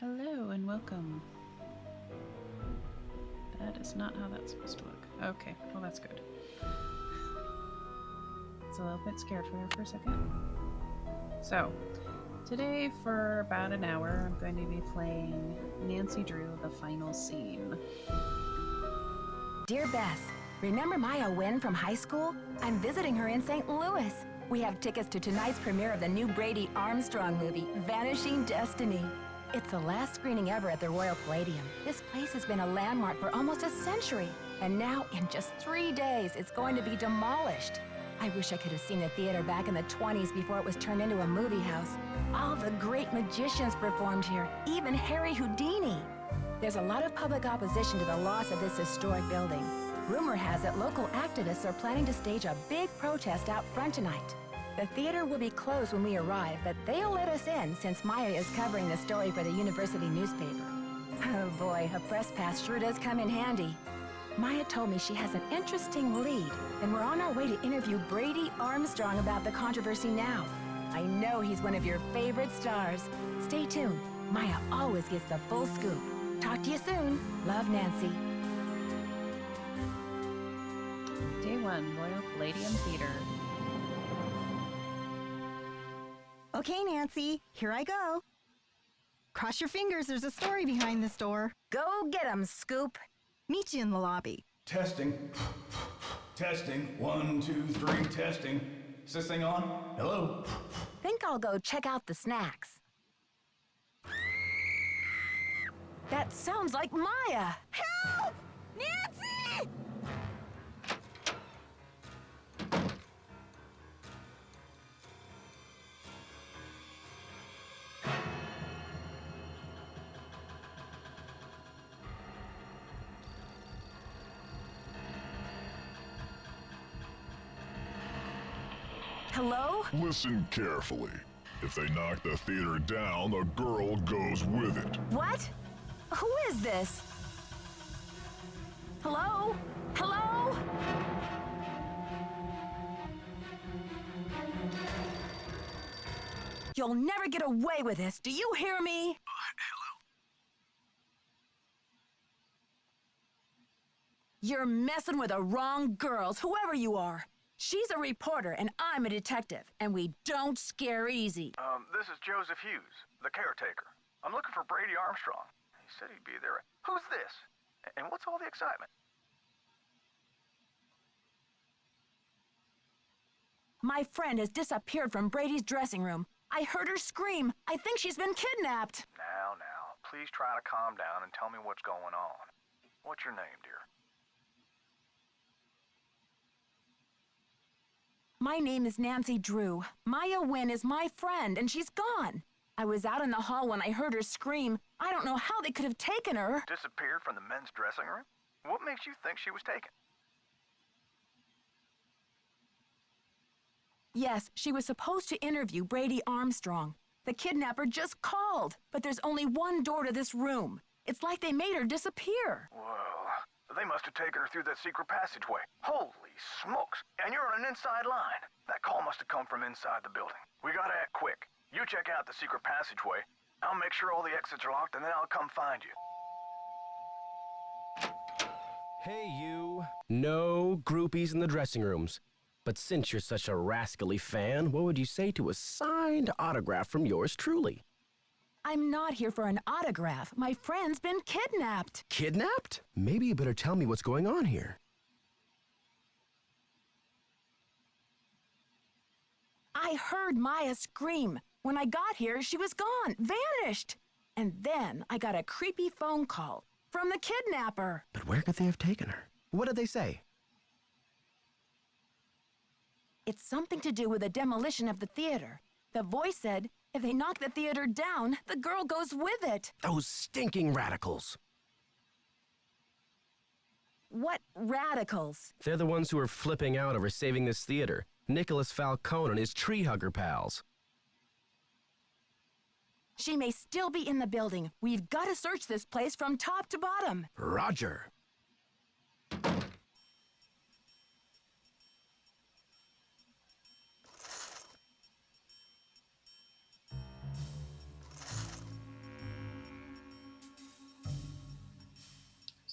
Hello and welcome. That is not how that's supposed to look. Okay, well that's good. It's a little bit scared for me for a second. So, today for about an hour I'm going to be playing Nancy Drew, The Final Scene. Dear Bess, remember Maya Wynn from high school? I'm visiting her in St. Louis. We have tickets to tonight's premiere of the new Brady Armstrong movie, Vanishing Destiny. It's the last screening ever at the Royal Palladium. This place has been a landmark for almost a century, and now in just 3 days, it's going to be demolished. I wish I could have seen the theater back in the 20s before it was turned into a movie house. All the great magicians performed here, even Harry Houdini. There's a lot of public opposition to the loss of this historic building. Rumor has it local activists are planning to stage a big protest out front tonight. The theater will be closed when we arrive, but they'll let us in since Maya is covering the story for the university newspaper. Oh boy, a press pass sure does come in handy. Maya told me she has an interesting lead, and we're on our way to interview Brady Armstrong about the controversy now. I know he's one of your favorite stars. Stay tuned. Maya always gets the full scoop. Talk to you soon. Love, Nancy. Day 1, Royal Palladium Theater. Okay, Nancy, here I go. Cross your fingers, there's a story behind this door. Go get 'em, Scoop. Meet you in the lobby. Testing. Testing. 1, 2, 3, testing. Is this thing on? Hello? Think I'll go check out the snacks. That sounds like Maya. Help! Nancy! Hello? Listen carefully. If they knock the theater down, the girl goes with it. What? Who is this? Hello? Hello? You'll never get away with this. Do you hear me? Hello? You're messing with the wrong girls, whoever you are. She's a reporter and I'm a detective, and we don't scare easy. This is Joseph Hughes, the caretaker. I'm looking for Brady Armstrong. He said he'd be there. Who's this? And what's all the excitement? My friend has disappeared from Brady's dressing room. I heard her scream. I think she's been kidnapped. Now, please try to calm down and tell me what's going on. What's your name, dear? My name is Nancy Drew. Maya Wynn is my friend, and she's gone. I was out in the hall when I heard her scream. I don't know how they could have taken her. Disappeared from the men's dressing room? What makes you think she was taken? Yes, she was supposed to interview Brady Armstrong. The kidnapper just called, but there's only one door to this room. It's like they made her disappear. Whoa, they must have taken her through that secret passageway. Holy smokes, and you're on an inside line. That call must have come from inside the building. We gotta act quick. You check out the secret passageway. I'll make sure all the exits are locked, and then I'll come find you. Hey, you. No groupies in the dressing rooms. But since you're such a rascally fan, what would you say to a signed autograph from yours truly? I'm not here for an autograph. My friend's been kidnapped. Kidnapped? Maybe you better tell me what's going on here. I heard Maya scream. When I got here, she was gone, vanished. And then I got a creepy phone call from the kidnapper. But where could they have taken her? What did they say? It's something to do with the demolition of the theater. The voice said, if they knock the theater down, the girl goes with it. Those stinking radicals. What radicals? They're the ones who are flipping out over saving this theater. Nicholas Falcone and his tree hugger pals. She may still be in the building. We've got to search this place from top to bottom. Roger.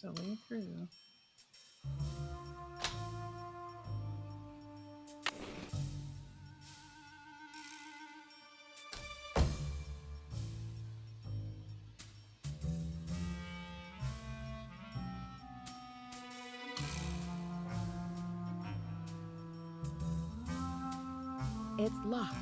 a way through. It's locked.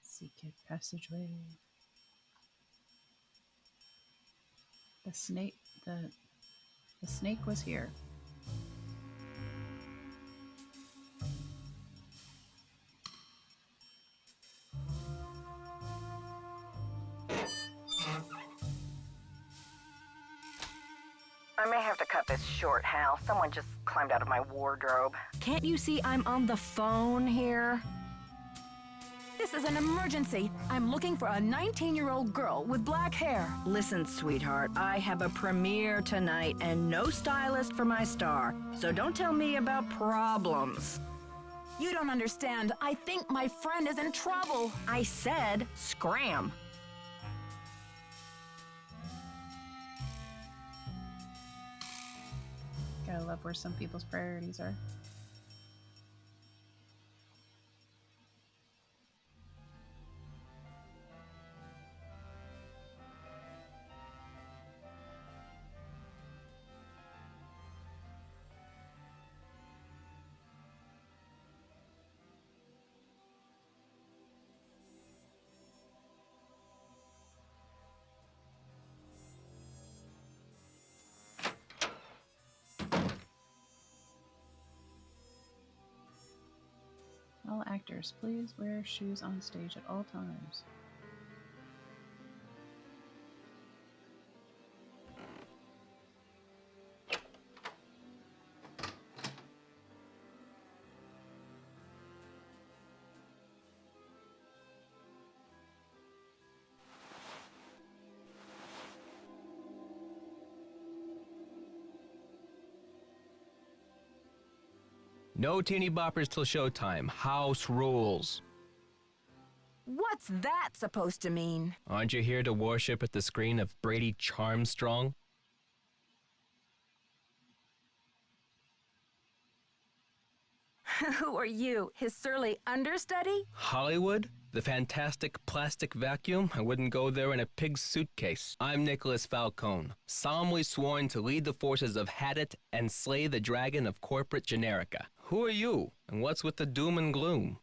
Secret passageway. The snake. The snake was here. I may have to cut this short, Hal. Someone just climbed out of my wardrobe. Can't you see I'm on the phone here? This is an emergency. I'm looking for a 19-year-old girl with black hair. Listen, sweetheart, I have a premiere tonight and no stylist for my star, so don't tell me about problems. You don't understand. I think my friend is in trouble. I said scram. Gotta love where some people's priorities are. All actors, please wear shoes on stage at all times. No teeny boppers till showtime. House rules. What's that supposed to mean? Aren't you here to worship at the screen of Brady Charmstrong? Who are you? His surly understudy? Hollywood? The fantastic plastic vacuum? I wouldn't go there in a pig's suitcase. I'm Nicholas Falcone, solemnly sworn to lead the forces of Hadit and slay the dragon of corporate generica. Who are you, and what's with the doom and gloom?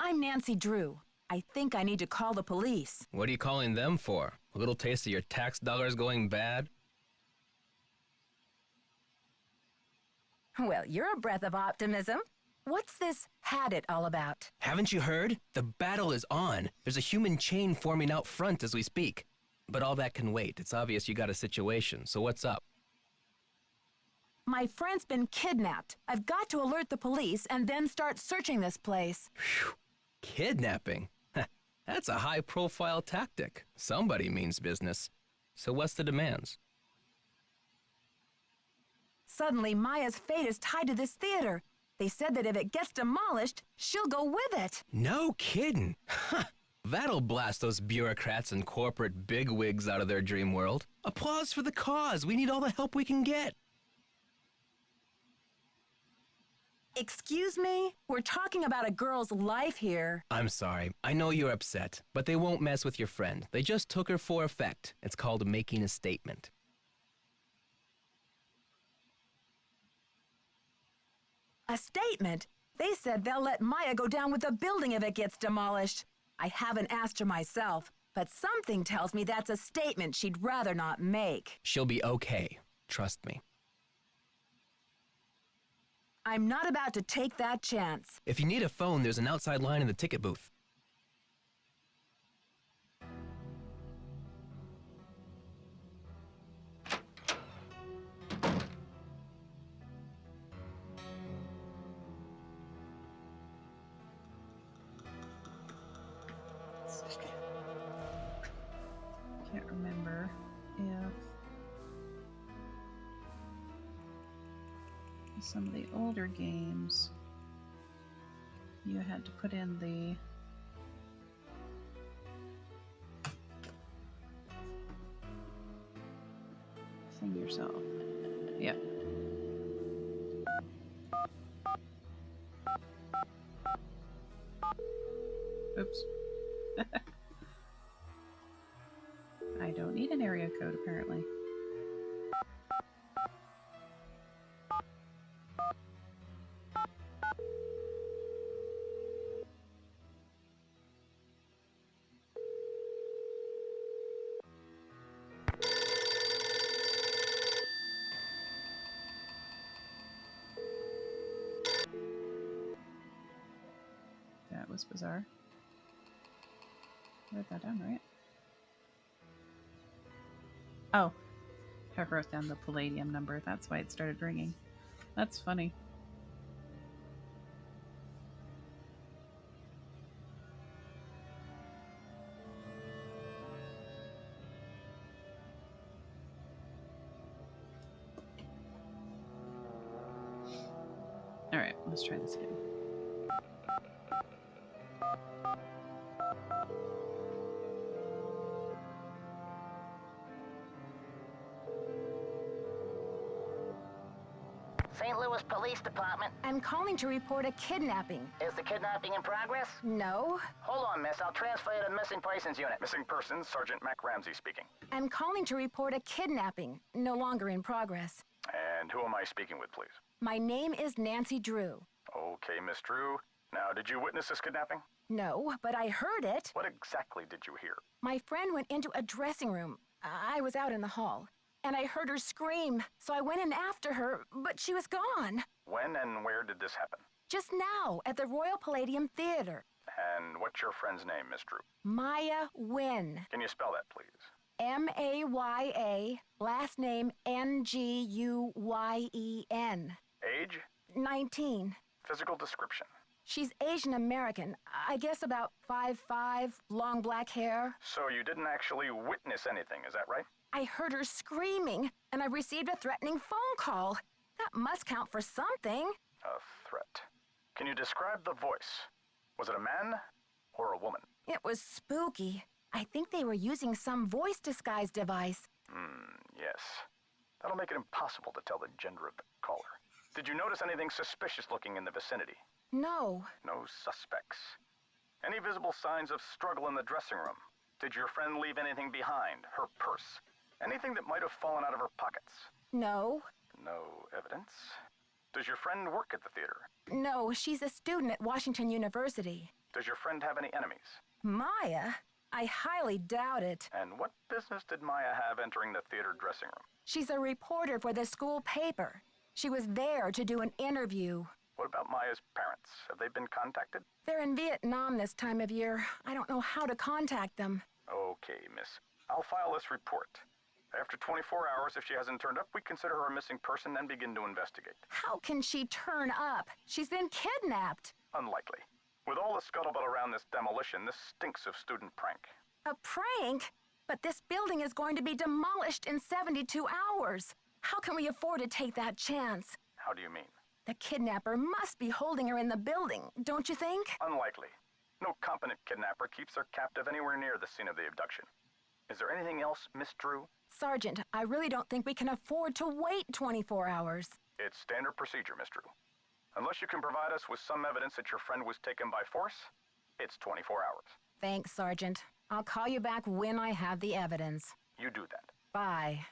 I'm Nancy Drew. I think I need to call the police. What are you calling them for? A little taste of your tax dollars going bad? Well, you're a breath of optimism. What's this had it all about? Haven't you heard? The battle is on. There's a human chain forming out front as we speak. But all that can wait. It's obvious you got a situation, so what's up? My friend's been kidnapped. I've got to alert the police and then start searching this place. Phew. Kidnapping? That's a high-profile tactic. Somebody means business. So what's the demands? Suddenly, Maya's fate is tied to this theater. They said that if it gets demolished, she'll go with it. No kidding. That'll blast those bureaucrats and corporate bigwigs out of their dream world. Applause for the cause. We need all the help we can get. Excuse me? We're talking about a girl's life here. I'm sorry. I know you're upset, but they won't mess with your friend. They just took her for effect. It's called making a statement. A statement? They said they'll let Maya go down with the building if it gets demolished. I haven't asked her myself, but something tells me that's a statement she'd rather not make. She'll be okay. Trust me. I'm not about to take that chance. If you need a phone, there's an outside line in the ticket booth. Can't remember if some of the older games you had to put in the thing yourself. Yeah. Oops. I don't need an area code, apparently. That was bizarre. I wrote that down, right? Oh, I wrote down the Palladium number. That's why it started ringing. That's funny. Alright, let's try this again. St. Louis Police Department. I'm calling to report a kidnapping. Is the kidnapping in progress? No. Hold on, miss. I'll transfer you to the Missing Persons Unit. Missing persons, Sergeant Mac Ramsey speaking. I'm calling to report a kidnapping. No longer in progress. And who am I speaking with, please? My name is Nancy Drew. Okay, Miss Drew. Now, did you witness this kidnapping? No, but I heard it. What exactly did you hear? My friend went into a dressing room. I was out in the hall. And I heard her scream, so I went in after her, but she was gone. When and where did this happen? Just now, at the Royal Palladium Theater. And what's your friend's name, Miss Drew? Maya Wynn. Can you spell that, please? M-A-Y-A, last name N-G-U-Y-E-N. Age? 19. Physical description? She's Asian American. I guess about 5'5", long black hair. So you didn't actually witness anything, is that right? I heard her screaming, and I received a threatening phone call. That must count for something. A threat. Can you describe the voice? Was it a man or a woman? It was spooky. I think they were using some voice disguise device. Yes. That'll make it impossible to tell the gender of the caller. Did you notice anything suspicious looking in the vicinity? No. No suspects. Any visible signs of struggle in the dressing room? Did your friend leave anything behind? Her purse? Anything that might have fallen out of her pockets? No. No evidence. Does your friend work at the theater? No, she's a student at Washington University. Does your friend have any enemies? Maya? I highly doubt it. And what business did Maya have entering the theater dressing room? She's a reporter for the school paper. She was there to do an interview. What about Maya's parents? Have they been contacted? They're in Vietnam this time of year. I don't know how to contact them. Okay, miss. I'll file this report. After 24 hours, if she hasn't turned up, we consider her a missing person and begin to investigate. How can she turn up? She's been kidnapped. Unlikely. With all the scuttlebutt around this demolition, this stinks of student prank. A prank? But this building is going to be demolished in 72 hours. How can we afford to take that chance? How do you mean? The kidnapper must be holding her in the building, don't you think? Unlikely. No competent kidnapper keeps her captive anywhere near the scene of the abduction. Is there anything else, Miss Drew? Sergeant, I really don't think we can afford to wait 24 hours. It's standard procedure, Miss Drew. Unless you can provide us with some evidence that your friend was taken by force, it's 24 hours. Thanks, Sergeant. I'll call you back when I have the evidence. You do that. Bye.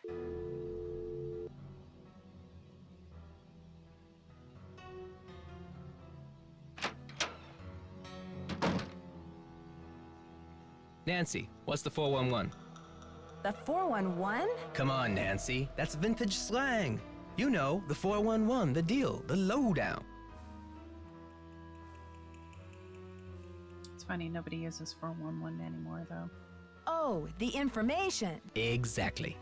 Nancy, what's the 411? The 411? Come on, Nancy. That's vintage slang. You know, the 411, the deal, the lowdown. It's funny, nobody uses 411 anymore, though. Oh, the information. Exactly.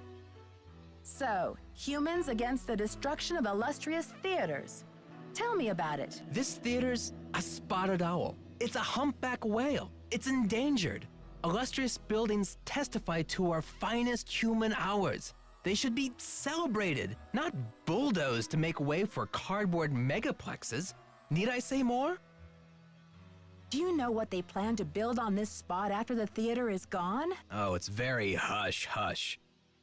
So, humans against the destruction of illustrious theaters. Tell me about it. This theater's a spotted owl. It's a humpback whale. It's endangered. Illustrious buildings testify to our finest human hours. They should be celebrated, not bulldozed to make way for cardboard megaplexes. Need I say more? Do you know what they plan to build on this spot after the theater is gone? Oh, it's very hush-hush.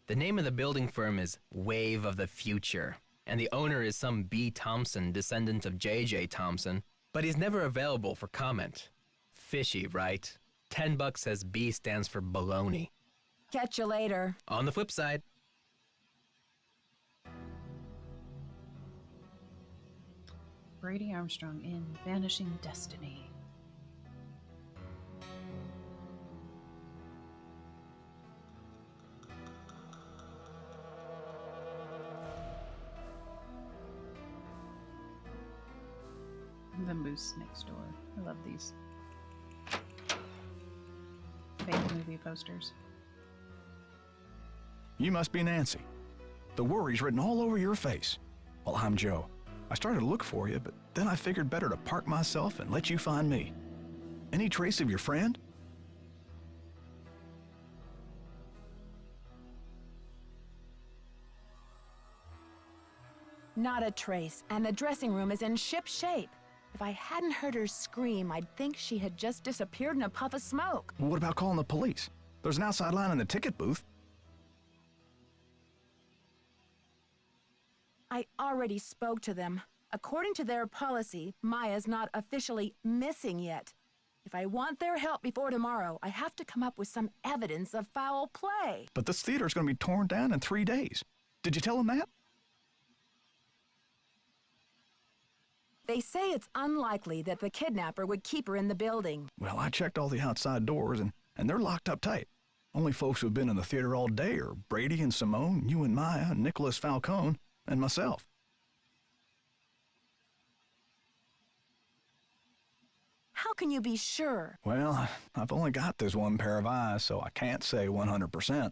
The name of the building firm is Wave of the Future, and the owner is some B. Thompson, descendant of J.J. Thompson, but he's never available for comment. Fishy, right? $10 says B stands for baloney. Catch you later. On the flip side. Brady Armstrong in Vanishing Destiny. The moose next door. I love these fake movie posters. You must be Nancy. The worry's written all over your face. Well, I'm Joe. I started to look for you, but then I figured better to park myself and let you find me. Any trace of your friend? Not a trace, and the dressing room is in ship shape. If I hadn't heard her scream, I'd think she had just disappeared in a puff of smoke. Well, what about calling the police? There's an outside line in the ticket booth. I already spoke to them. According to their policy, Maya's not officially missing yet. If I want their help before tomorrow, I have to come up with some evidence of foul play. But this theater's going to be torn down in 3 days. Did you tell them that? They say it's unlikely that the kidnapper would keep her in the building. Well, I checked all the outside doors, and they're locked up tight. Only folks who've been in the theater all day are Brady and Simone, you and Maya, Nicholas Falcone, and myself. How can you be sure? Well, I've only got this one pair of eyes, so I can't say 100%.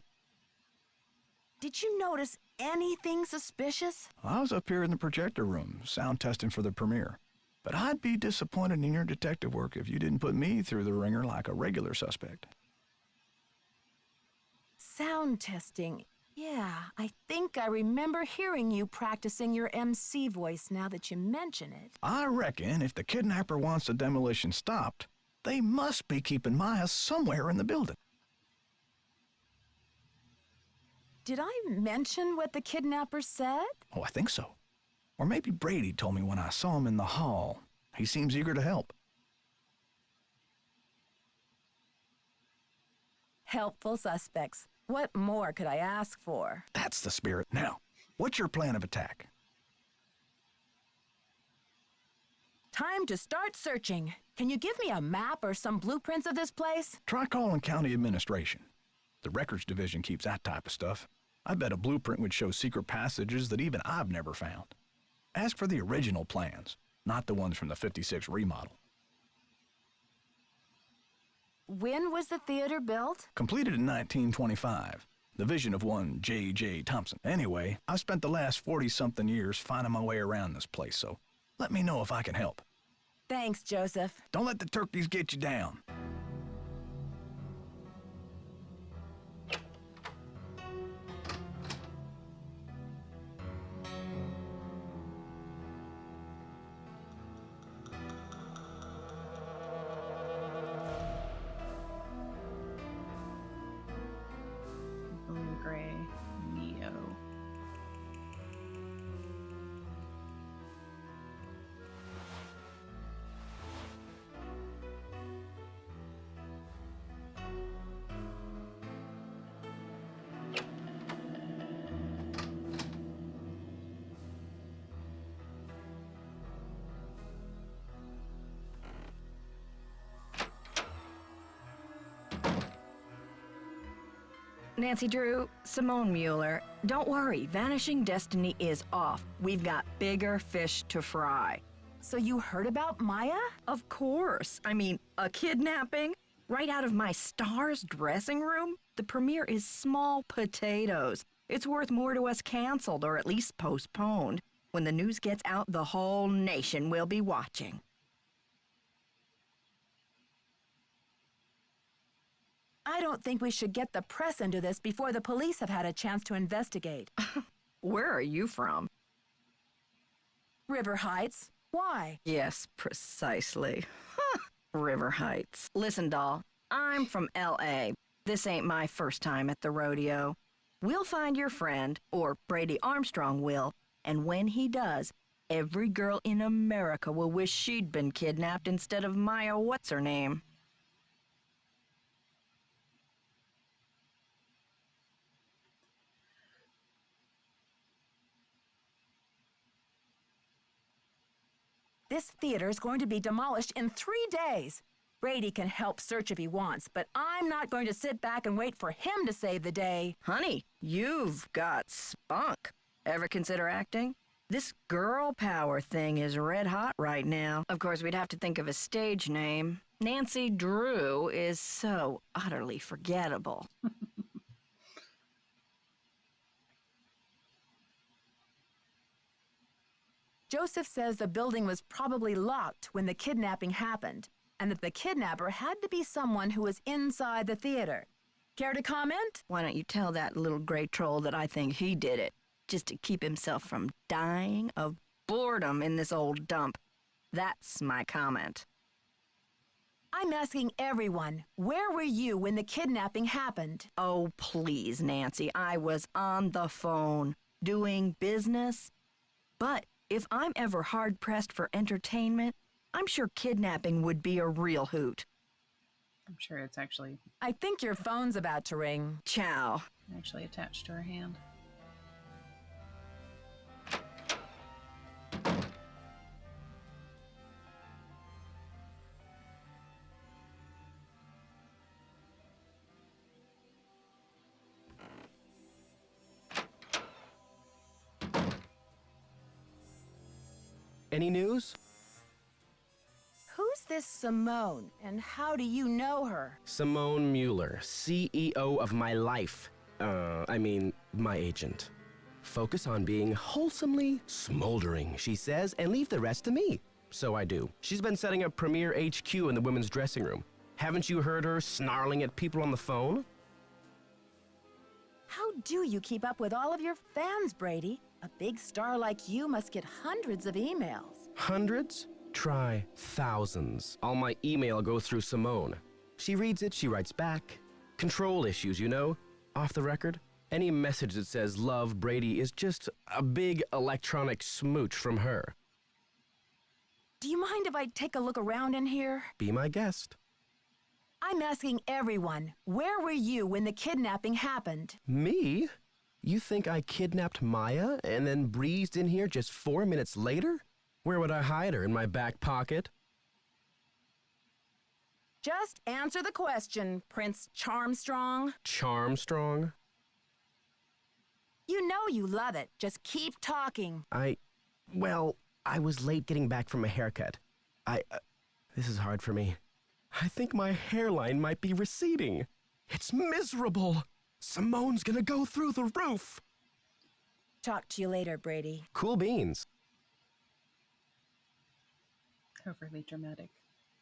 Did you notice anything suspicious? I was up here in the projector room, sound testing for the premiere. But I'd be disappointed in your detective work if you didn't put me through the ringer like a regular suspect. Sound testing. Yeah, I think I remember hearing you practicing your MC voice now that you mention it. I reckon if the kidnapper wants the demolition stopped, they must be keeping Maya somewhere in the building. Did I mention what the kidnapper said? Oh, I think so. Or maybe Brady told me when I saw him in the hall. He seems eager to help. Helpful suspects. What more could I ask for? That's the spirit. Now, what's your plan of attack? Time to start searching. Can you give me a map or some blueprints of this place? Try calling county administration. The records division keeps that type of stuff. I bet a blueprint would show secret passages that even I've never found. Ask for the original plans, not the ones from the 56 remodel. When was the theater built? Completed in 1925. The vision of one J.J. Thompson. Anyway, I've spent the last 40-something years finding my way around this place, so let me know if I can help. Thanks, Joseph. Don't let the turkeys get you down. Blue-gray Neo. Nancy Drew, Simone Mueller, don't worry, Vanishing Destiny is off. We've got bigger fish to fry. So you heard about Maya? Of course. I mean, a kidnapping? Right out of my star's dressing room? The premiere is small potatoes. It's worth more to us canceled or at least postponed. When the news gets out, the whole nation will be watching. I don't think we should get the press into this before the police have had a chance to investigate. Where are you from? River Heights. Why? Yes, precisely. River Heights. Listen, doll, I'm from L.A. This ain't my first time at the rodeo. We'll find your friend, or Brady Armstrong will, and when he does, every girl in America will wish she'd been kidnapped instead of Maya what's-her-name. This theater is going to be demolished in 3 days. Brady can help search if he wants, but I'm not going to sit back and wait for him to save the day. Honey, you've got spunk. Ever consider acting? This girl power thing is red hot right now. Of course, we'd have to think of a stage name. Nancy Drew is so utterly forgettable. Joseph says the building was probably locked when the kidnapping happened, and that the kidnapper had to be someone who was inside the theater. Care to comment? Why don't you tell that little gray troll that I think he did it, just to keep himself from dying of boredom in this old dump. That's my comment. I'm asking everyone, where were you when the kidnapping happened? Oh, please, Nancy, I was on the phone, doing business. But if I'm ever hard-pressed for entertainment, I'm sure kidnapping would be a real hoot. I'm sure it's actually I think your phone's about to ring. Ciao. attached to her hand. Any news? Who's this Simone, and how do you know her? Simone Mueller, CEO of my life. My agent. Focus on being wholesomely smoldering, she says, and leave the rest to me. So I do. She's been setting up Premier HQ in the women's dressing room. Haven't you heard her snarling at people on the phone? How do you keep up with all of your fans, Brady? A big star like you must get hundreds of emails. Hundreds? Try thousands. All my email goes through Simone. She reads it, she writes back. Control issues, you know? Off the record. Any message that says love Brady is just a big electronic smooch from her. Do you mind if I take a look around in here? Be my guest. I'm asking everyone, where were you when the kidnapping happened? Me? You think I kidnapped Maya and then breezed in here just 4 minutes later? Where would I hide her? In my back pocket? Just answer the question, Prince Charmstrong. Charmstrong? You know you love it. Just keep talking. I was late getting back from a haircut. This is hard for me. I think my hairline might be receding. It's miserable. Simone's gonna go through the roof. Talk to you later, Brady. Cool beans. Overly dramatic.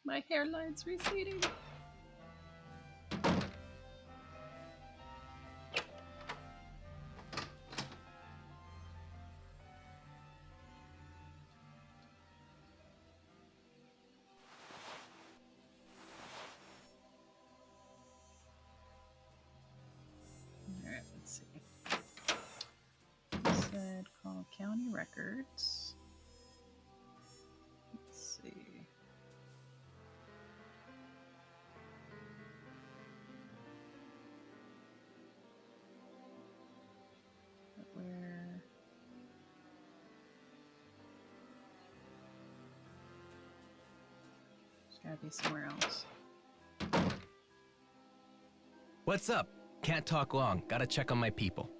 My hairline's receding. Alright, let's see. It said call county records. Let's see. Where? There's gotta be somewhere else. What's up? Can't talk long. Gotta check on my people.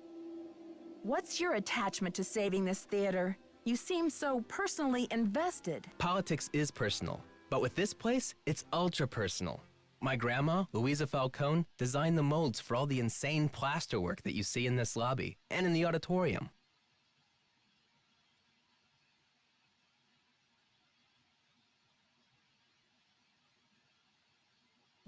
What's your attachment to saving this theater? You seem so personally invested. Politics is personal, but with this place, it's ultra personal. My grandma, Louisa Falcone, designed the molds for all the insane plasterwork that you see in this lobby and in the auditorium.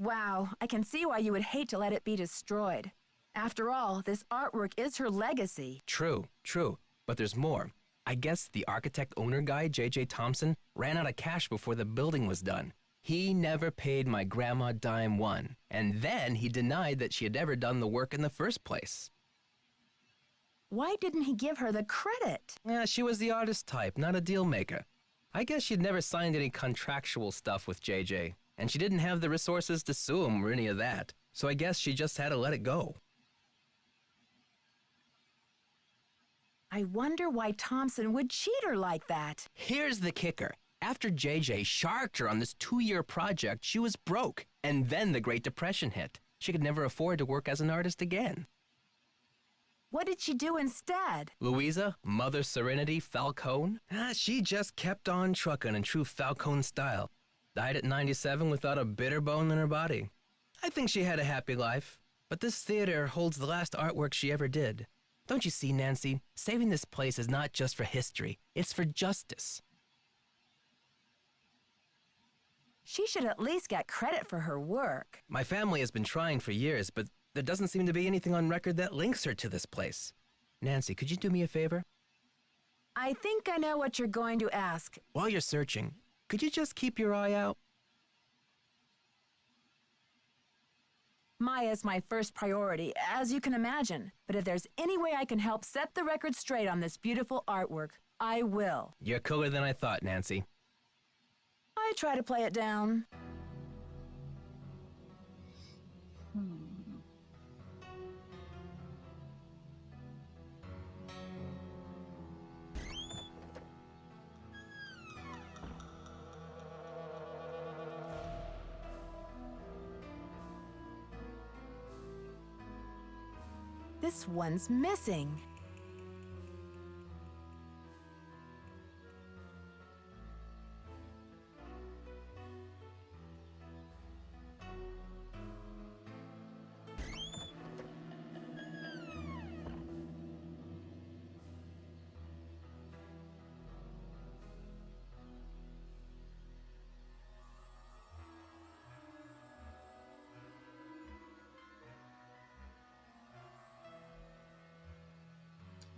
Wow, I can see why you would hate to let it be destroyed. After all, this artwork is her legacy. True, true. But there's more. I guess the architect owner guy, J.J. Thompson, ran out of cash before the building was done. He never paid my grandma dime one, and then he denied that she had ever done the work in the first place. Why didn't he give her the credit? Yeah, she was the artist type, not a deal maker. I guess she'd never signed any contractual stuff with JJ, and she didn't have the resources to sue him or any of that, so I guess she just had to let it go. I wonder why Thompson would cheat her like that. Here's the kicker. After JJ sharked her on this 2-year project, she was broke, and then the Great Depression hit. She could never afford to work as an artist again. What did she do instead? Louisa, Mother Serenity Falcone, she just kept on trucking in true Falcone style. Died at 97 without a bitter bone in her body. I think she had a happy life, but this theater holds the last artwork she ever did. Don't you see, Nancy? Saving this place is not just for history, it's for justice. She should at least get credit for her work. My family has been trying for years, but there doesn't seem to be anything on record that links her to this place. Nancy, could you do me a favor? I think I know what you're going to ask. While you're searching, could you just keep your eye out? Maya's my first priority, as you can imagine. But if there's any way I can help set the record straight on this beautiful artwork, I will. You're cooler than I thought, Nancy. I try to play it down. This one's missing.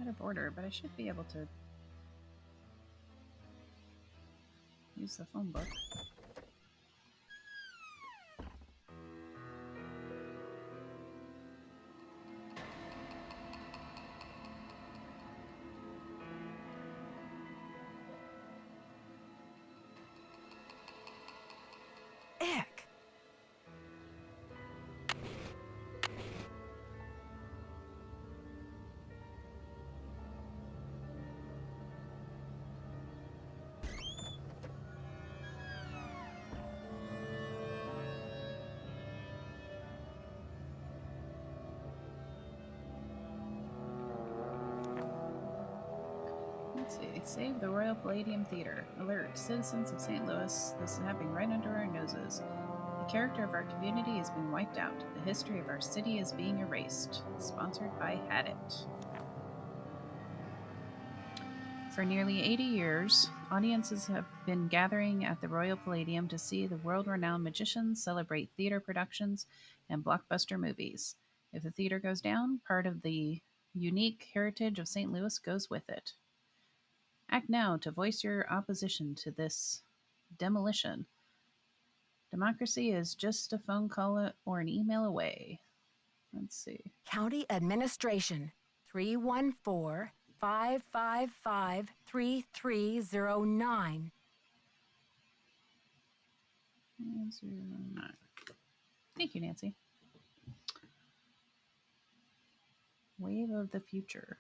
Out of order, but I should be able to use the phone book. Ick. Let's see. Save the Royal Palladium Theater. Alert, citizens of St. Louis. This is happening right under our noses. The character of our community is being wiped out. The history of our city is being erased. Sponsored by Hadit. For nearly 80 years, audiences have been gathering at the Royal Palladium to see the world-renowned magicians celebrate theater productions and blockbuster movies. If the theater goes down, part of the unique heritage of St. Louis goes with it. Act now to voice your opposition to this demolition. Democracy is just a phone call or an email away. Let's see. County Administration, 314-555-3309. 909. Thank you, Nancy. Wave of the future.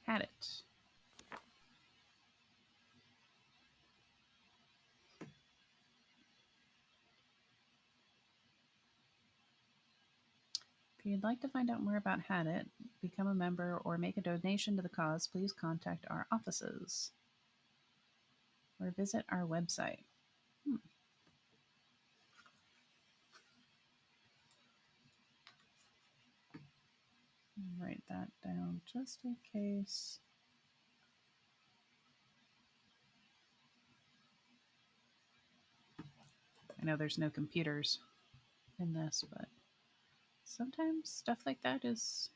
Had it. If you'd like to find out more about Had It, become a member, or make a donation to the cause, please contact our offices or visit our website. Write that down just in case. I know there's no computers in this, but sometimes stuff like that is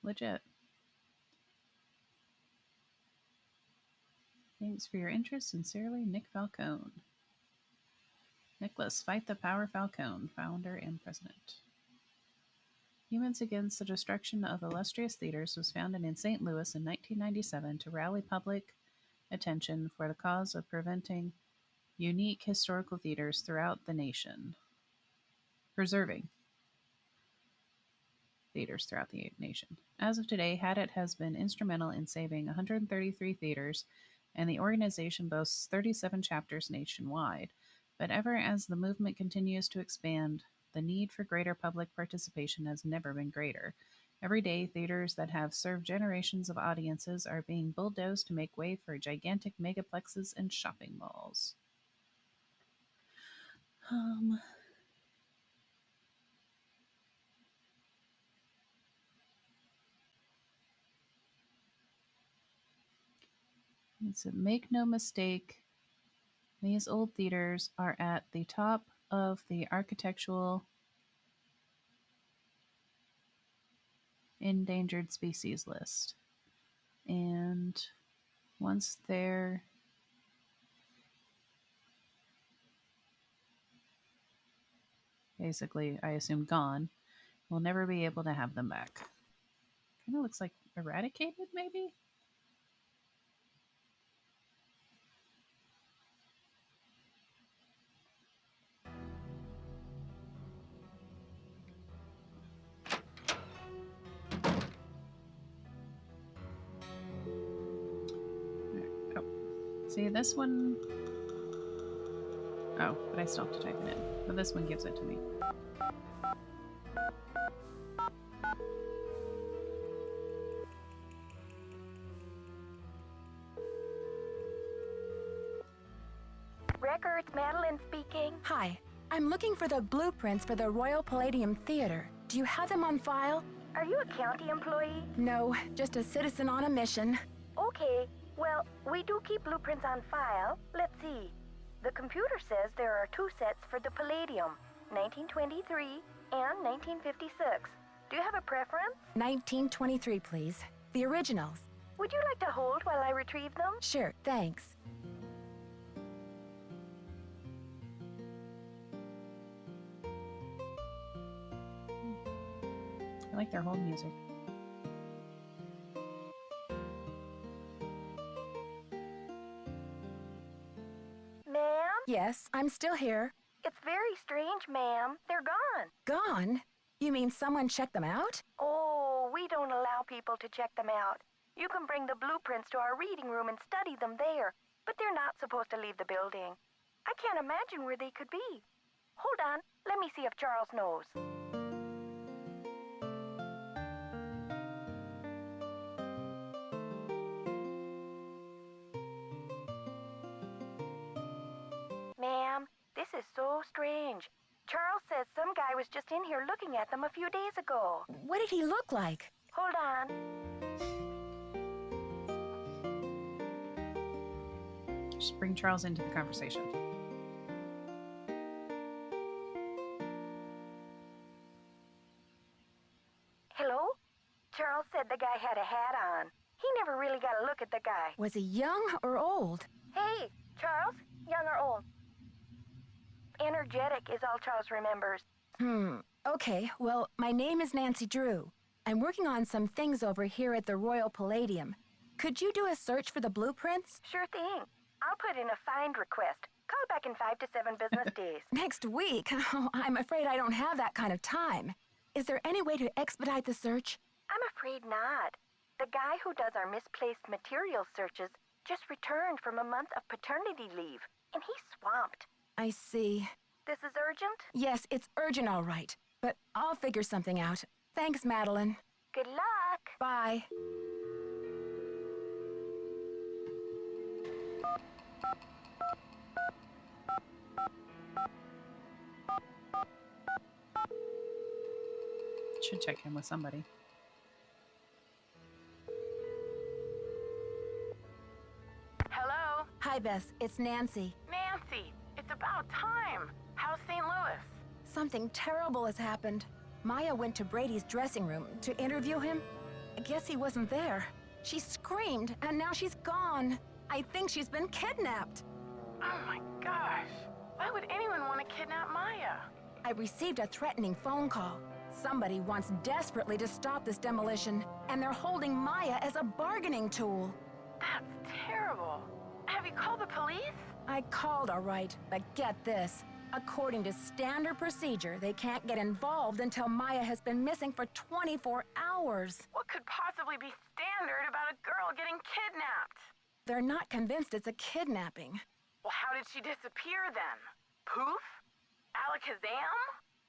legit. Thanks for your interest. Sincerely, Nick Falcone. Nicholas, fight the power Falcone, founder and president. Humans Against the Destruction of Illustrious Theaters was founded in St. Louis in 1997 to rally public attention for the cause of preventing unique historical theaters throughout the nation. Preserving theaters throughout the nation. As of today, Haddett has been instrumental in saving 133 theaters, and the organization boasts 37 chapters nationwide. But ever as the movement continues to expand, the need for greater public participation has never been greater. Every day, theaters that have served generations of audiences are being bulldozed to make way for gigantic megaplexes and shopping malls. So make no mistake, these old theaters are at the top of the architectural endangered species list. And once they're basically, I assume, gone, we'll never be able to have them back. Kind of looks like eradicated, maybe? Oh, see, this one. Oh, but I still have to type it in. But this one gives it to me. Records, Madeline speaking. Hi. I'm looking for the blueprints for the Royal Palladium Theater. Do you have them on file? Are you a county employee? No, just a citizen on a mission. Okay. Well, we do keep blueprints on file. Let's see. The computer says there are 2 sets for the Palladium, 1923 and 1956. Do you have a preference? 1923, please. The originals. Would you like to hold while I retrieve them? Sure, thanks. I like their hold music. Ma'am? Yes, I'm still here. It's very strange, ma'am. They're gone. Gone? You mean someone checked them out? Oh, we don't allow people to check them out. You can bring the blueprints to our reading room and study them there, but they're not supposed to leave the building. I can't imagine where they could be. Hold on, let me see if Charles knows. Ma'am, this is so strange. Charles says some guy was just in here looking at them a few days ago. What did he look like? Hold on. Just bring Charles into the conversation. Hello? Charles said the guy had a hat on. He never really got a look at the guy. Was he young or old? Hey, Charles, young or old? Energetic is all Charles remembers. Okay, well, my name is Nancy Drew. I'm working on some things over here at the Royal Palladium. Could you do a search for the blueprints? Sure thing. I'll put in a find request. Call back in 5 to 7 business days. Next week? Oh, I'm afraid I don't have that kind of time. Is there any way to expedite the search? I'm afraid not. The guy who does our misplaced material searches just returned from a month of paternity leave, and he's swamped. I see. This is urgent? Yes, it's urgent, all right. But I'll figure something out. Thanks, Madeline. Good luck. Bye. Should check in with somebody. Hello? Hi, Bess. It's Nancy. Nancy, it's about time. How's St. Louis? Something terrible has happened. Maya went to Brady's dressing room to interview him. I guess he wasn't there. She screamed, and now she's gone. I think she's been kidnapped. Oh my gosh. Why would anyone want to kidnap Maya? I received a threatening phone call. Somebody wants desperately to stop this demolition, and they're holding Maya as a bargaining tool. That's terrible. Have you called the police? I called, all right, but get this. According to standard procedure, they can't get involved until Maya has been missing for 24 hours. What could possibly be standard about a girl getting kidnapped? They're not convinced it's a kidnapping. Well, how did she disappear then? Poof? Alakazam?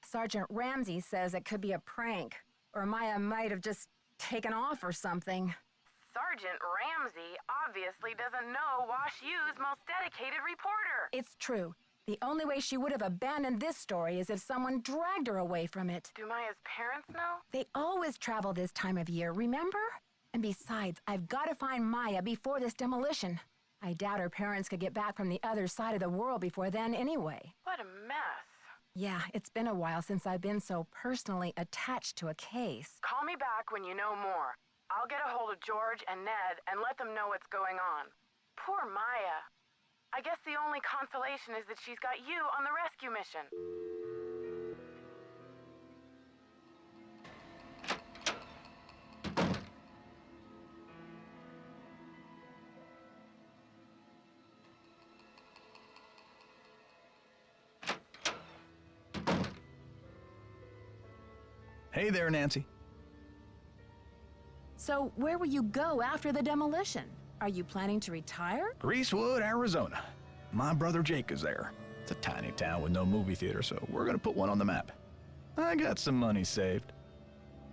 Sergeant Ramsey says it could be a prank, or Maya might have just taken off or something. Sergeant Ramsey obviously doesn't know Wash U's most dedicated reporter. It's true. The only way she would have abandoned this story is if someone dragged her away from it. Do Maya's parents know? They always travel this time of year, remember? And besides, I've got to find Maya before this demolition. I doubt her parents could get back from the other side of the world before then anyway. What a mess. Yeah, it's been a while since I've been so personally attached to a case. Call me back when you know more. I'll get a hold of George and Ned and let them know what's going on. Poor Maya. I guess the only consolation is that she's got you on the rescue mission. Hey there, Nancy. So where will you go after the demolition? Are you planning to retire? Greasewood, Arizona. My brother Jake is there. It's a tiny town with no movie theater, so we're gonna put one on the map. I got some money saved.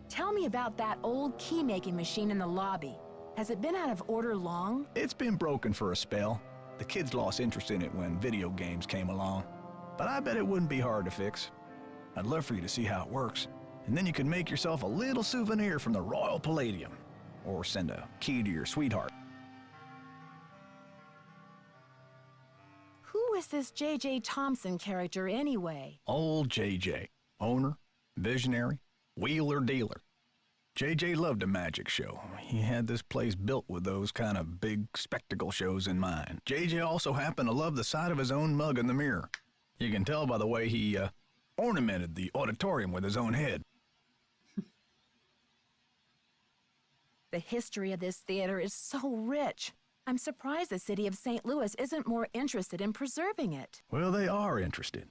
Tell me about that old key-making machine in the lobby. Has it been out of order long? It's been broken for a spell. The kids lost interest in it when video games came along. But I bet it wouldn't be hard to fix. I'd love for you to see how it works, and then you could make yourself a little souvenir from the Royal Palladium, or send a key to your sweetheart. Who is this J.J. Thompson character anyway? Old J.J., owner, visionary, wheeler dealer. J.J. loved a magic show. He had this place built with those kind of big spectacle shows in mind. J.J. also happened to love the sight of his own mug in the mirror. You can tell by the way he ornamented the auditorium with his own head. The history of this theater is so rich. I'm surprised the city of St. Louis isn't more interested in preserving it. Well, they are interested.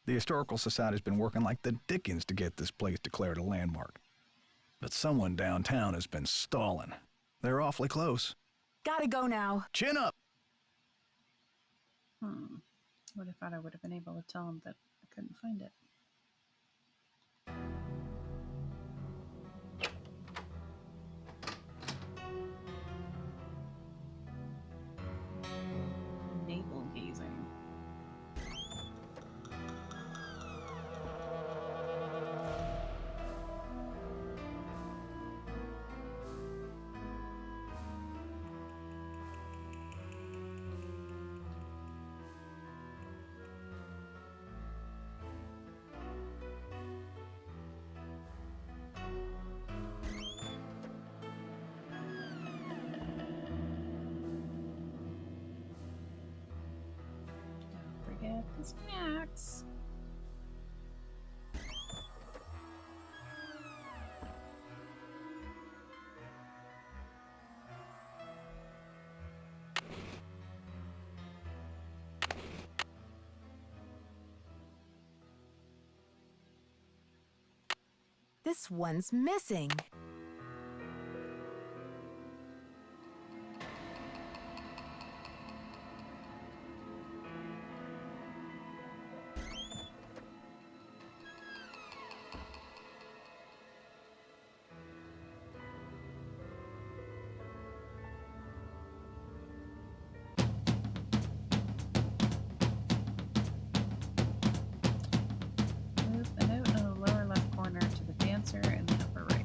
The Historical Society's been working like the dickens to get this place declared a landmark. But someone downtown has been stalling. They're awfully close. Gotta go now. Chin up! Would have thought I would have been able to tell him that I couldn't find it. Navel gazing. Forget the snacks. This one's missing. Move the note in the lower left corner to the dancer in the upper right.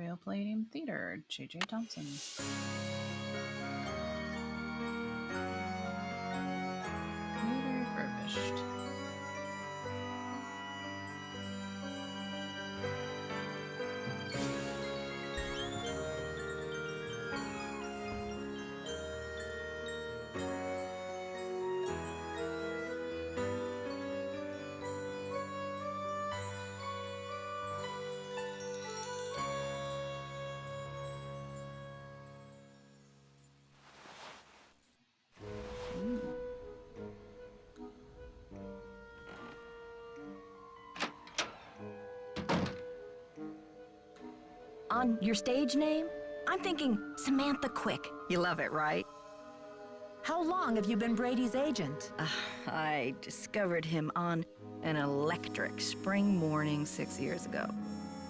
Royal Palladium Theater, J.J. Thompson. New refurbished. On your stage name? I'm thinking Samantha Quick. You love it, right? How long have you been Brady's agent? I discovered him on an electric spring morning 6 years ago.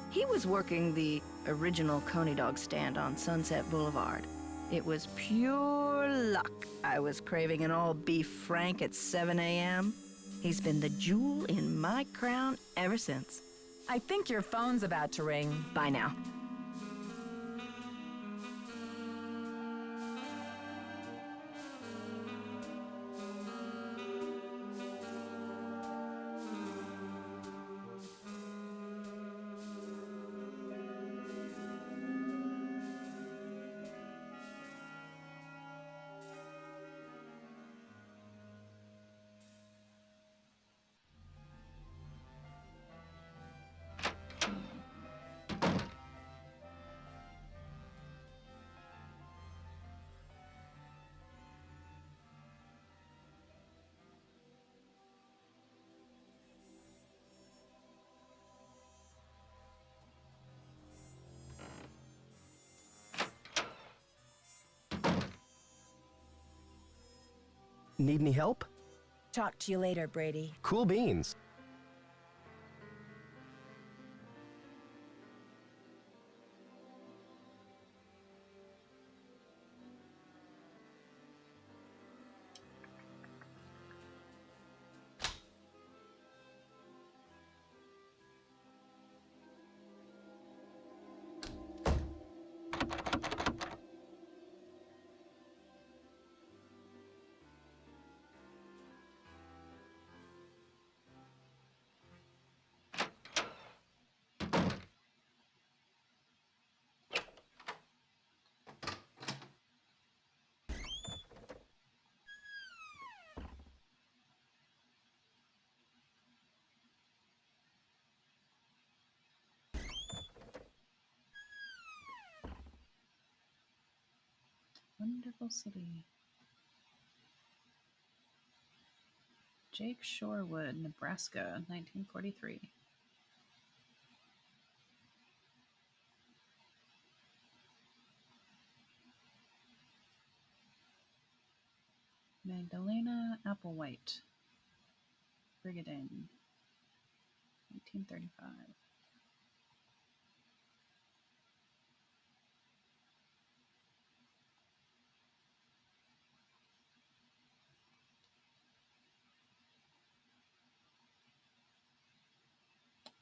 He was working the original Coney Dog stand on Sunset Boulevard. It was pure luck. I was craving an all-beef Frank at 7 a.m. He's been the jewel in my crown ever since. I think your phone's about to ring. Bye now. Need any help? Talk to you later, Brady. Cool beans. Wonderful City. Jake Shorewood, Nebraska, 1943. Magdalena Applewhite, Brigadine, 1935.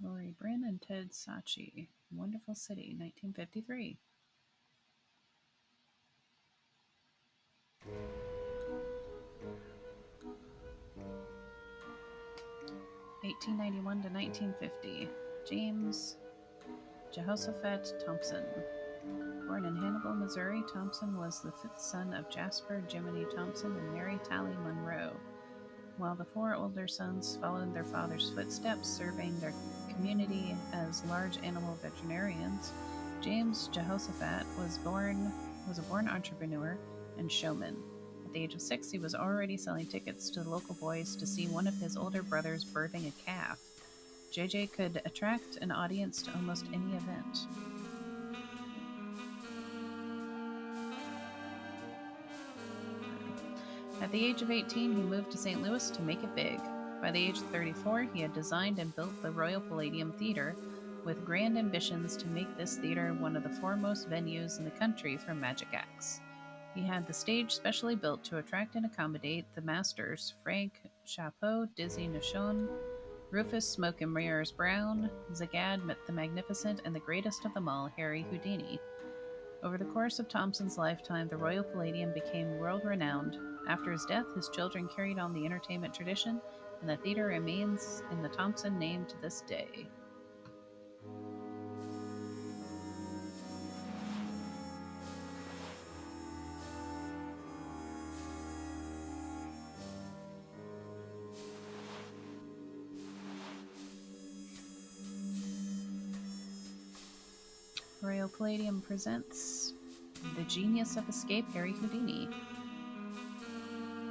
Lori Bryn and Ted Sachi, Wonderful City, 1953. (1891 to 1950). James Jehoshaphat Thompson. Born in Hannibal, Missouri, Thompson was the fifth son of Jasper Jiminy Thompson and Mary Tally Monroe. While the four older sons followed their father's footsteps, serving their community as large animal veterinarians, James Jehoshaphat was a born entrepreneur and showman. At the age of 6, he was already selling tickets to the local boys to see one of his older brothers birthing a calf. JJ could attract an audience to almost any event. At the age of 18, he moved to St. Louis to make it big. By the age of 34, he had designed and built the Royal Palladium Theater, with grand ambitions to make this theater one of the foremost venues in the country for magic acts. He had the stage specially built to attract and accommodate the masters Frank Chapeau, Dizzy Nashon, Rufus Smoke and Mirrors Brown, Zagad met the magnificent and the greatest of them all, Harry Houdini. Over the course of Thompson's lifetime, the Royal Palladium became world-renowned. After his death, his children carried on the entertainment tradition, and the theater remains in the Thompson name to this day. Royal Palladium presents The Genius of Escape, Harry Houdini.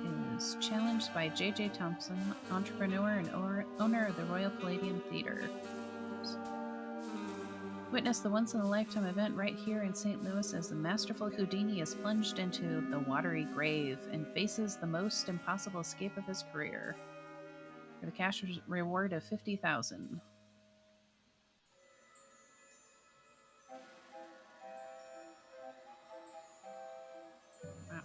It was challenged by J.J. Thompson, entrepreneur and owner of the Royal Palladium Theater. Witness the once-in-a-lifetime event right here in St. Louis as the masterful Houdini is plunged into the watery grave and faces the most impossible escape of his career. For the cash reward of $50,000. Wow.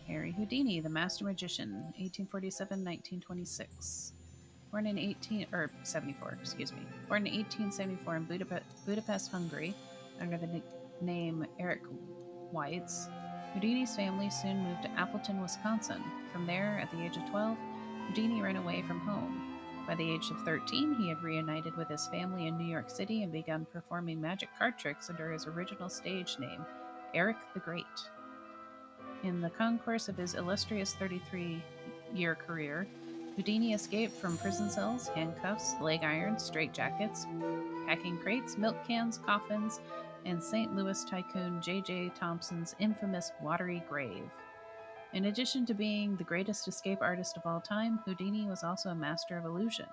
Harry Houdini, the Master Magician, 1847-1926. Born in 1874 in Budapest, Hungary, under the name Eric Weitz, Houdini's family soon moved to Appleton, Wisconsin. From there, at the age of 12, Houdini ran away from home. By the age of 13, he had reunited with his family in New York City and begun performing magic card tricks under his original stage name, Eric the Great. In the concourse of his illustrious 33-year career, Houdini escaped from prison cells, handcuffs, leg irons, straitjackets, packing crates, milk cans, coffins, and St. Louis tycoon J.J. Thompson's infamous watery grave. In addition to being the greatest escape artist of all time, Houdini was also a master of illusion.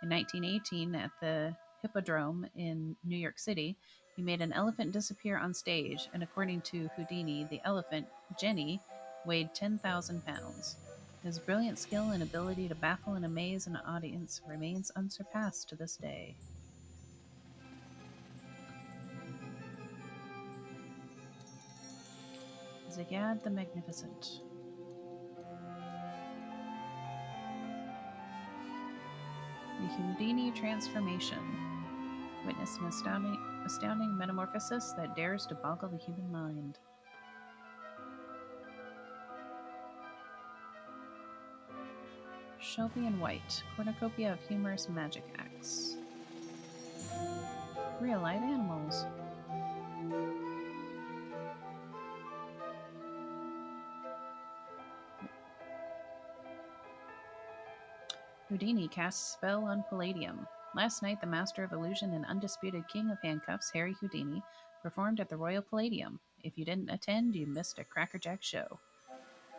In 1918, at the Hippodrome in New York City, he made an elephant disappear on stage, and according to Houdini, the elephant, Jenny, weighed 10,000 pounds. His brilliant skill and ability to baffle and amaze an audience remains unsurpassed to this day. Zagad the Magnificent. The Houdini Transformation. Witness an astounding metamorphosis that dares to boggle the human mind. Shelby and White, cornucopia of humorous magic acts. Real live animals. Houdini casts spell on Palladium. Last night, the Master of Illusion and undisputed King of Handcuffs, Harry Houdini, performed at the Royal Palladium. If you didn't attend, you missed a crackerjack show.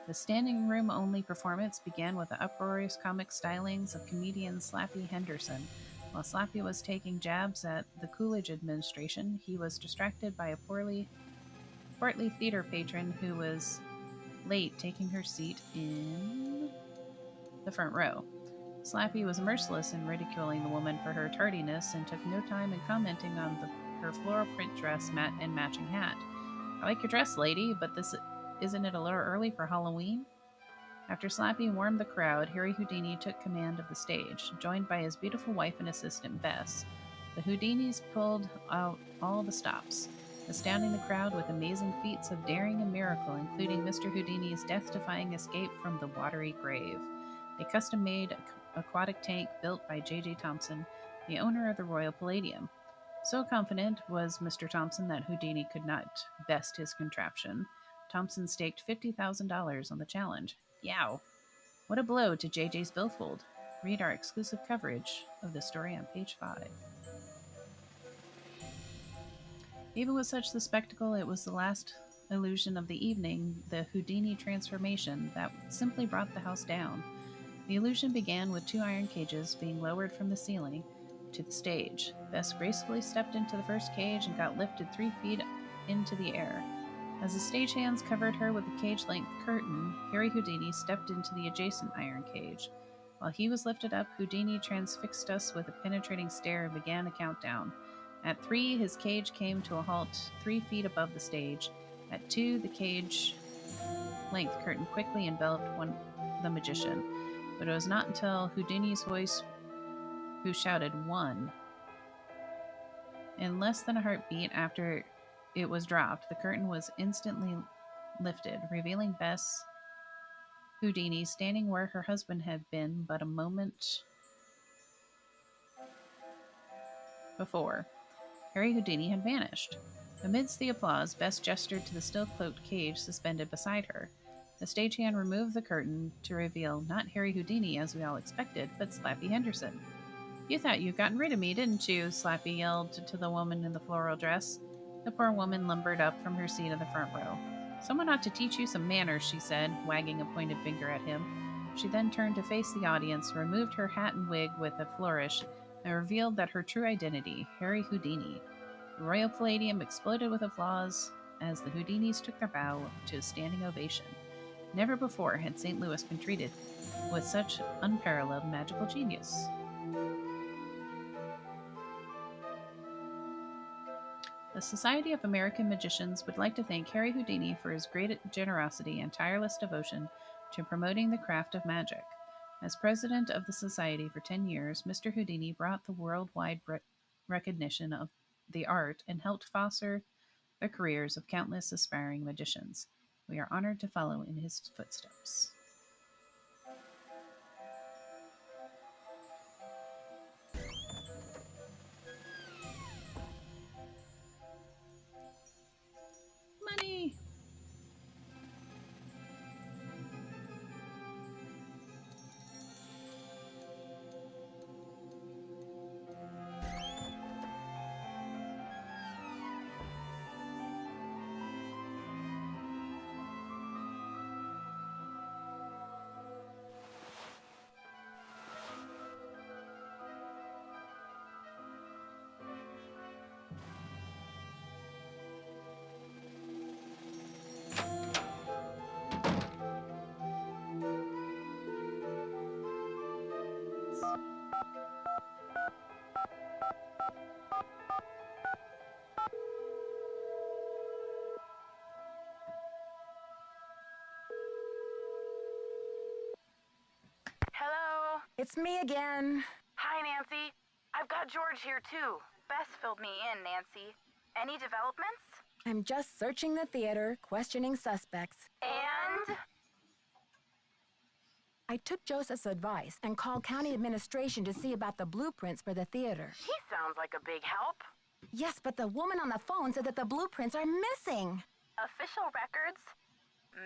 The standing room only performance began with the uproarious comic stylings of comedian Slappy Henderson. While Slappy was taking jabs at the Coolidge administration, he was distracted by a portly theater patron who was late taking her seat in the front row. Slappy was merciless in ridiculing the woman for her tardiness and took no time in commenting on her floral print dress and matching hat. I like your dress, lady, but isn't it a little early for Halloween? After Slappy warmed the crowd, Harry Houdini took command of the stage, joined by his beautiful wife and assistant Bess. The Houdinis pulled out all the stops, astounding the crowd with amazing feats of daring and miracle, including Mr. Houdini's death-defying escape from the watery grave. A custom-made aquatic tank built by J.J. Thompson, the owner of the Royal Palladium. So confident was Mr. Thompson that Houdini could not best his contraption. Thompson staked $50,000 on the challenge. Yow! What a blow to JJ's billfold. Read our exclusive coverage of the story on page 5. Even with such the spectacle, it was the last illusion of the evening, the Houdini transformation, that simply brought the house down. The illusion began with 2 iron cages being lowered from the ceiling to the stage. Bess gracefully stepped into the first cage and got lifted 3 feet into the air. As the stagehands covered her with a cage-length curtain, Harry Houdini stepped into the adjacent iron cage. While he was lifted up, Houdini transfixed us with a penetrating stare and began a countdown. At 3, his cage came to a halt 3 feet above the stage. At 2, the cage-length curtain quickly enveloped the magician. But it was not until Houdini's voice who shouted one. In less than a heartbeat after it was dropped, the curtain was instantly lifted, revealing Bess Houdini standing where her husband had been but a moment before. Harry Houdini had vanished. Amidst the applause, Bess gestured to the still cloaked cage suspended beside her. The stagehand removed the curtain to reveal not Harry Houdini as we all expected, but Slappy Henderson. You thought you'd gotten rid of me, didn't you? Slappy yelled to the woman in the floral dress. The poor woman lumbered up from her seat in the front row. Someone ought to teach you some manners, she said, wagging a pointed finger at him. She then turned to face the audience, removed her hat and wig with a flourish, and revealed that her true identity, Harry Houdini. The Royal Palladium exploded with applause as the Houdinis took their bow to a standing ovation. Never before had St. Louis been treated with such unparalleled magical genius. The Society of American Magicians would like to thank Harry Houdini for his great generosity and tireless devotion to promoting the craft of magic. As president of the Society for 10 years, Mr. Houdini brought the worldwide recognition of the art and helped foster the careers of countless aspiring magicians. We are honored to follow in his footsteps. Money! Hello? It's me again. Hi, Nancy. I've got George here, too. Bess filled me in, Nancy. Any developments? I'm just searching the theater, questioning suspects. And? I took Joseph's advice and called county administration to see about the blueprints for the theater. He sounds like a big help. Yes, but the woman on the phone said that the blueprints are missing. Official records?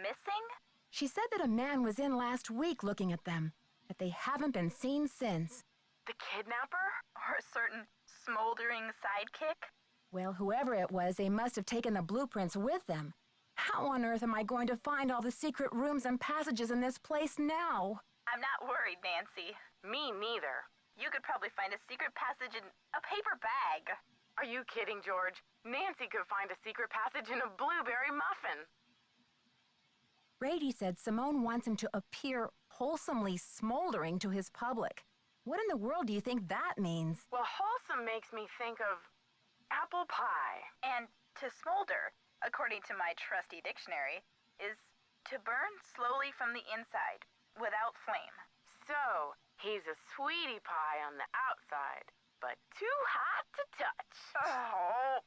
Missing? She said that a man was in last week looking at them, but they haven't been seen since. The kidnapper? Or a certain smoldering sidekick? Well, whoever it was, they must have taken the blueprints with them. How on earth am I going to find all the secret rooms and passages in this place now? I'm not worried, Nancy. Me neither. You could probably find a secret passage in a paper bag. Are you kidding, George? Nancy could find a secret passage in a blueberry muffin. Brady said Simone wants him to appear wholesomely smoldering to his public. What in the world do you think that means? Well, wholesome makes me think of apple pie. And to smolder, according to my trusty dictionary, is to burn slowly from the inside, without flame. So, he's a sweetie pie on the outside, but too hot to touch. Oh.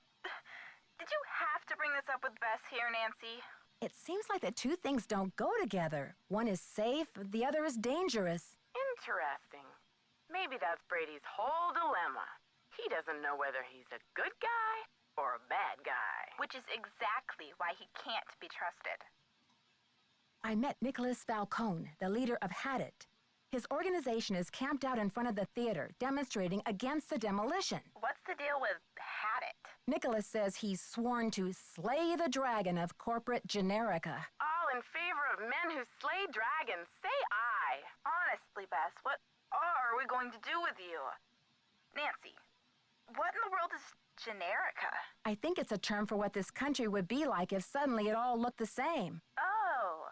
Did you have to bring this up with Bess here, Nancy? It seems like the two things don't go together. One is safe, the other is dangerous. Interesting. Maybe that's Brady's whole dilemma. He doesn't know whether he's a good guy or a bad guy. Which is exactly why he can't be trusted. I met Nicholas Falcone, the leader of Hadit. His organization is camped out in front of the theater, demonstrating against the demolition. What's the deal with Hadit? Nicholas says he's sworn to slay the dragon of corporate generica. All in favor of men who slay dragons. Say aye. Honestly, Bess, what are we going to do with you? Nancy, what in the world is generica? I think it's a term for what this country would be like if suddenly it all looked the same. Oh,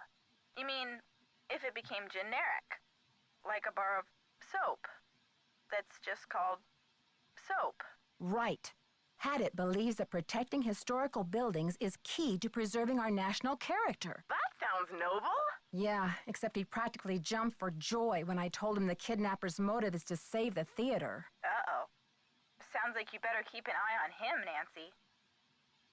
you mean if it became generic? Like a bar of soap that's just called soap. Right. Hadit believes that protecting historical buildings is key to preserving our national character. That sounds noble. Yeah, except he practically jumped for joy when I told him the kidnapper's motive is to save the theater. Uh-oh. Sounds like you better keep an eye on him, Nancy.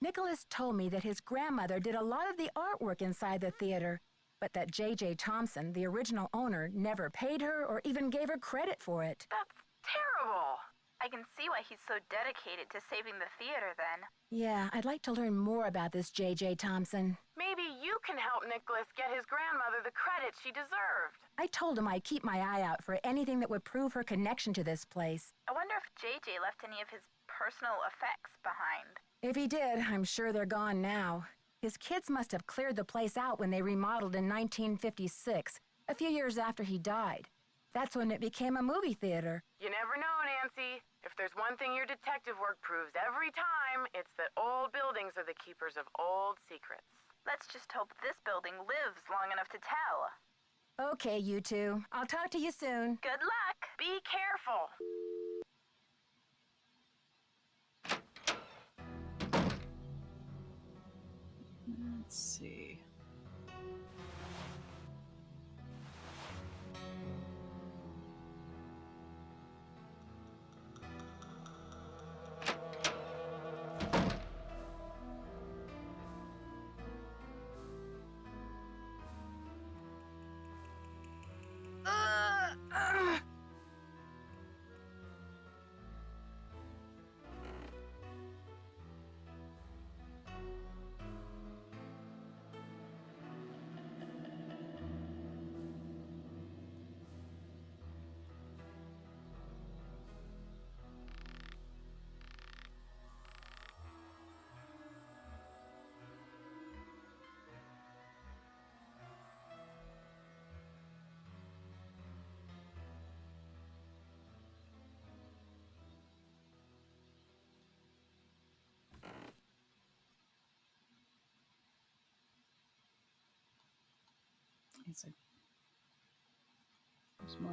Nicholas told me that his grandmother did a lot of the artwork inside the theater, but that J.J. Thompson, the original owner, never paid her or even gave her credit for it. That's terrible. I can see why he's so dedicated to saving the theater then. Yeah, I'd like to learn more about this J.J. Thompson. Maybe you can help Nicholas get his grandmother the credit she deserved. I told him I'd keep my eye out for anything that would prove her connection to this place. I wonder if JJ left any of his personal effects behind. If he did, I'm sure they're gone now. His kids must have cleared the place out when they remodeled in 1956, a few years after he died. That's when it became a movie theater. You never know, Nancy. If there's one thing your detective work proves every time, it's that old buildings are the keepers of old secrets. Let's just hope this building lives long enough to tell. Okay, you two. I'll talk to you soon. Good luck. Be careful. Let's see. It's like there's more.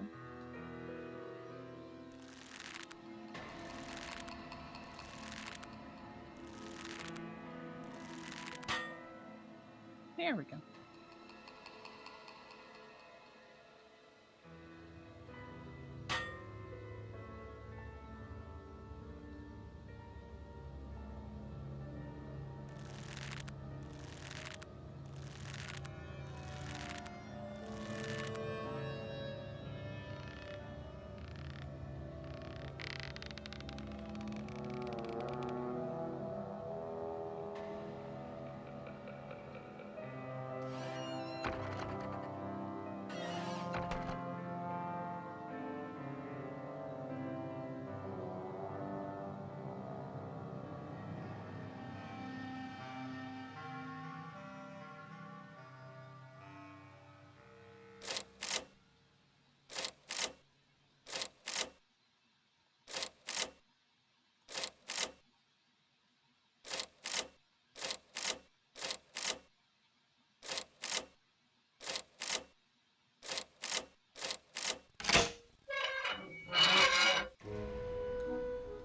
There we go.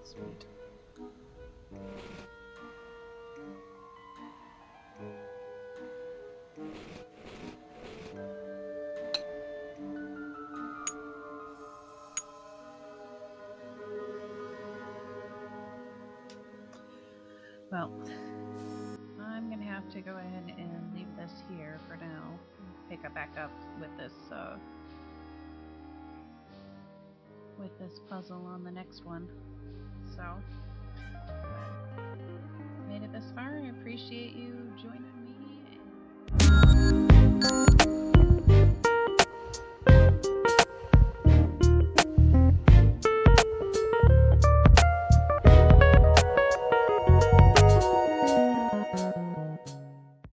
Sweet. Well, I'm gonna have to go ahead and leave this here for now. Pick up back up with this puzzle on the next one. So, made it this far. I appreciate you joining